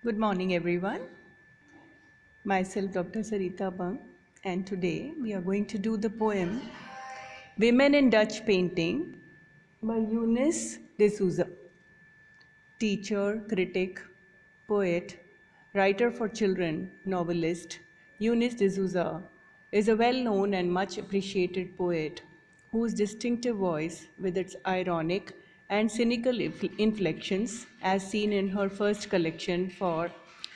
Good morning, everyone. Myself, Dr. Sarita, and today we are going to do the poem Women in Dutch Painting by Eunice de Souza. Teacher, critic, poet, writer for children, novelist, Eunice de Souza is a well known and much appreciated poet whose distinctive voice, with its ironic and cynical inflections, as seen in her first collection for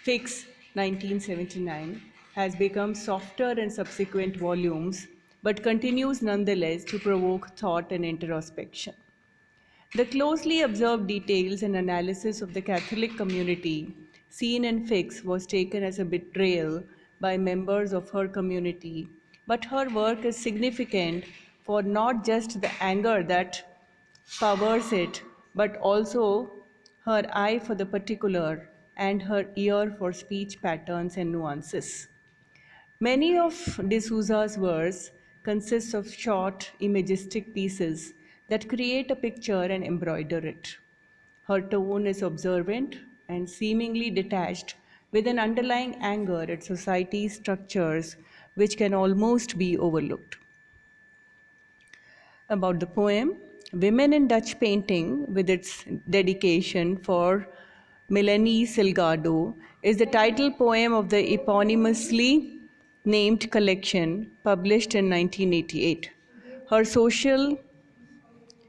Fix 1979, has become softer in subsequent volumes but continues nonetheless to provoke thought and introspection. The closely observed details and analysis of the Catholic community seen in Fix was taken as a betrayal by members of her community, but her work is significant for not just the anger that powers it, but also her eye for the particular and her ear for speech patterns and nuances. Many of D'Souza's verse consists of short, imagistic pieces that create a picture and embroider it. Her tone is observant and seemingly detached, with an underlying anger at society's structures which can almost be overlooked. About the poem, Women in Dutch Painting, with its dedication for Melanie Salgado, is the title poem of the eponymously named collection published in 1988. Her social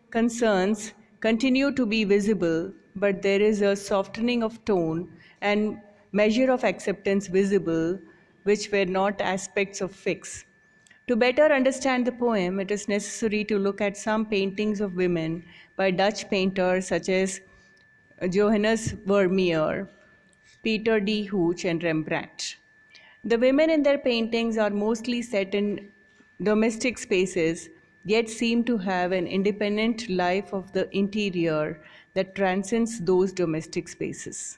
concerns continue to be visible, but there is a softening of tone and measure of acceptance visible, which were not aspects of Fix. To better understand the poem, it is necessary to look at some paintings of women by Dutch painters such as Johannes Vermeer, Peter D. Hooch, and Rembrandt. The women in their paintings are mostly set in domestic spaces, yet seem to have an independent life of the interior that transcends those domestic spaces.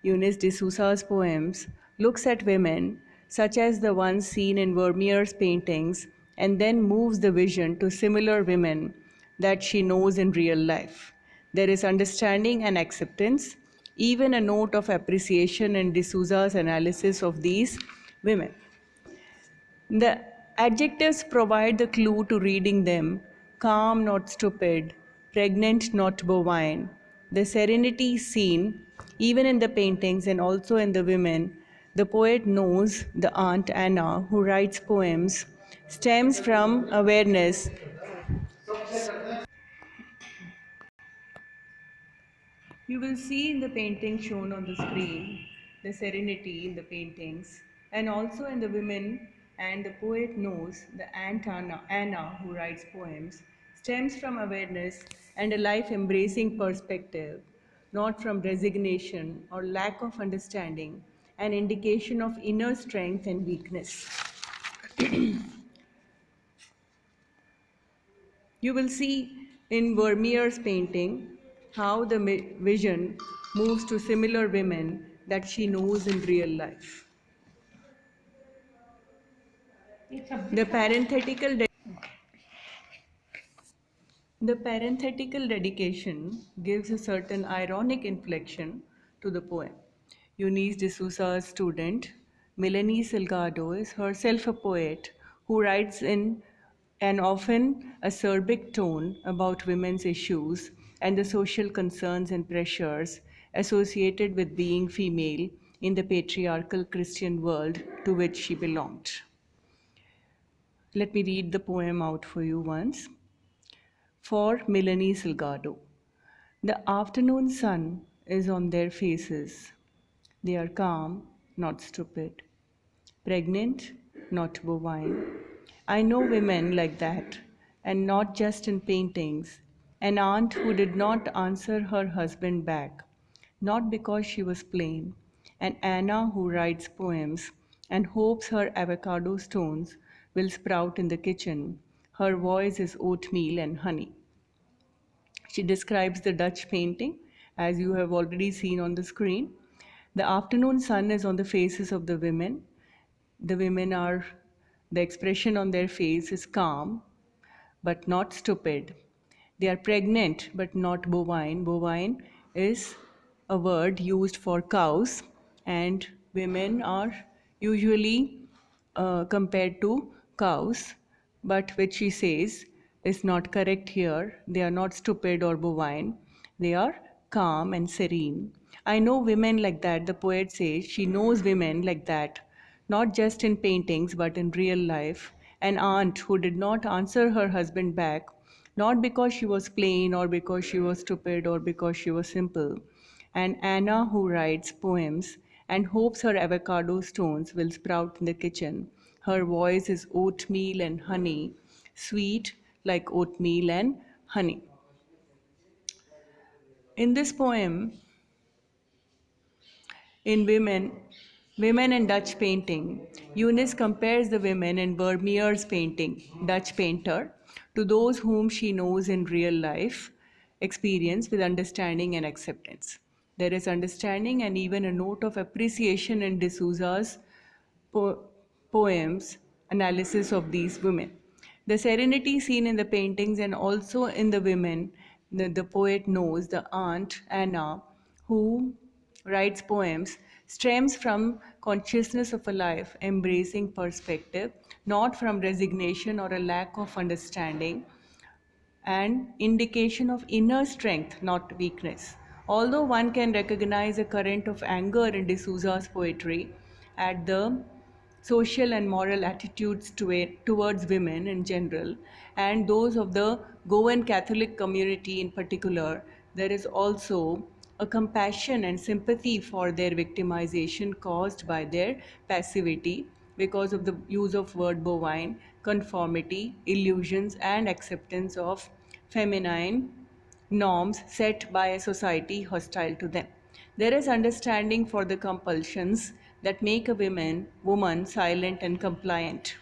Eunice de Souza's poems looks at women, such as the ones seen in Vermeer's paintings, and then moves the vision to similar women that she knows in real life. There is understanding and acceptance, even a note of appreciation in de Souza's analysis of these women. The adjectives provide the clue to reading them: calm, not stupid; pregnant, not bovine. The serenity seen, even in the paintings and also in the women. The poet knows the Aunt Anna, who writes poems, stems from awareness. You will see in the painting shown on the screen the serenity in the paintings, and also in the women, and the poet knows the Aunt Anna who writes poems stems from awareness and a life embracing perspective, not from resignation or lack of understanding, an indication of inner strength and weakness. You will see in Vermeer's painting how the vision moves to similar women that she knows in real life. The parenthetical, the parenthetical dedication gives a certain ironic inflection to the poem. Eunice de Souza's student, Melanie Salgado, is herself a poet who writes in an often acerbic tone about women's issues and the social concerns and pressures associated with being female in the patriarchal Christian world to which she belonged. Let me read the poem out for you once. For Melanie Salgado. The afternoon sun is on their faces. They are calm, not stupid. Pregnant, not bovine. I know women like that, and not just in paintings. An aunt who did not answer her husband back, not because she was plain. An Anna who writes poems and hopes her avocado stones will sprout in the kitchen. Her voice is oatmeal and honey. She describes the Dutch painting, as you have already seen on the screen. The afternoon sun is on the faces of the women. The women are, the expression on their face is calm, but not stupid. They are pregnant, but not bovine. Bovine is a word used for cows, and women are usually compared to cows, but which she says is not correct here. They are not stupid or bovine, they are calm and serene. I know women like that. The poet says she knows women like that, not just in paintings but in real life. An aunt who did not answer her husband back, not because she was plain or because she was stupid or because she was simple. And Anna who writes poems and hopes her avocado stones will sprout in the kitchen. Her voice is oatmeal and honey, sweet like oatmeal and honey. In this poem, in Women and Dutch Painting, Eunice compares the women in Vermeer's painting, Dutch painter, to those whom she knows in real life experience with understanding and acceptance. There is understanding and even a note of appreciation in de Souza's po- poems analysis of these women. The serenity seen in the paintings and also in the women, the poet knows the aunt Anna, who writes poems, stems from consciousness of a life embracing perspective, not from resignation or a lack of understanding, and indication of inner strength, not weakness. Although one can recognize a current of anger in D'Souza's poetry at the social and moral attitudes towards women in general, and those of the Goan Catholic community in particular, there is also a compassion and sympathy for their victimization caused by their passivity because of the use of word bovine, conformity, illusions, and acceptance of feminine norms set by a society hostile to them. There is understanding for the compulsions that make a woman silent and compliant.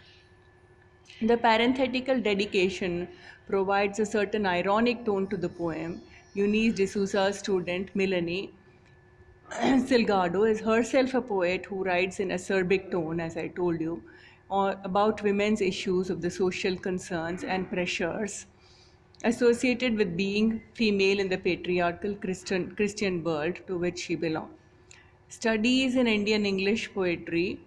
The parenthetical dedication provides a certain ironic tone to the poem. Eunice de Souza's student Melanie Silgado is herself a poet who writes in acerbic tone, as I told you, about women's issues of the social concerns and pressures associated with being female in the patriarchal Christian world to which she belonged. Studies in Indian English poetry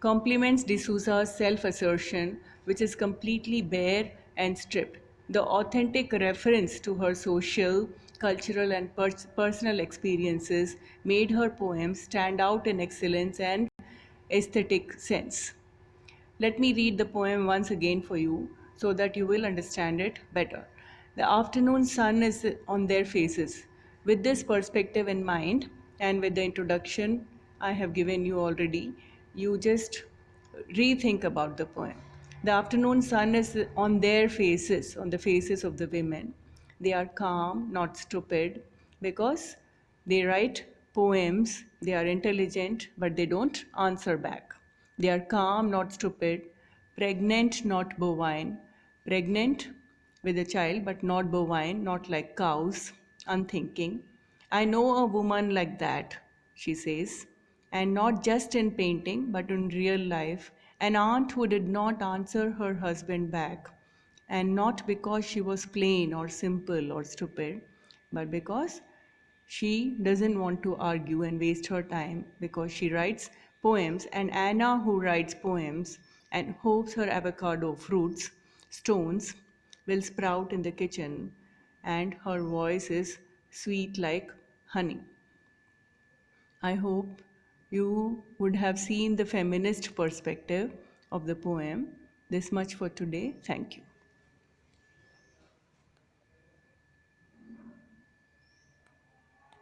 complements D'Souza's self-assertion, which is completely bare and stripped. The authentic reference to her social, cultural, and personal experiences made her poems stand out in excellence and aesthetic sense. Let me read the poem once again for you so that you will understand it better. The afternoon sun is on their faces. With this perspective in mind, and with the introduction I have given you already, you just rethink about the poem. The afternoon sun is on their faces, on the faces of the women. They are calm, not stupid, because they write poems, they are intelligent, but they don't answer back. They are calm, not stupid, pregnant, not bovine, pregnant with a child, but not bovine, not like cows, unthinking. I know a woman like that, she says, and not just in painting, but in real life, an aunt who did not answer her husband back, and not because she was plain or simple or stupid, but because she doesn't want to argue and waste her time because she writes poems, and Anna, who writes poems and hopes her avocado fruits, stones, will sprout in the kitchen, and her voice is sweet like honey. I hope you would have seen the feminist perspective of the poem. This much for today. Thank you.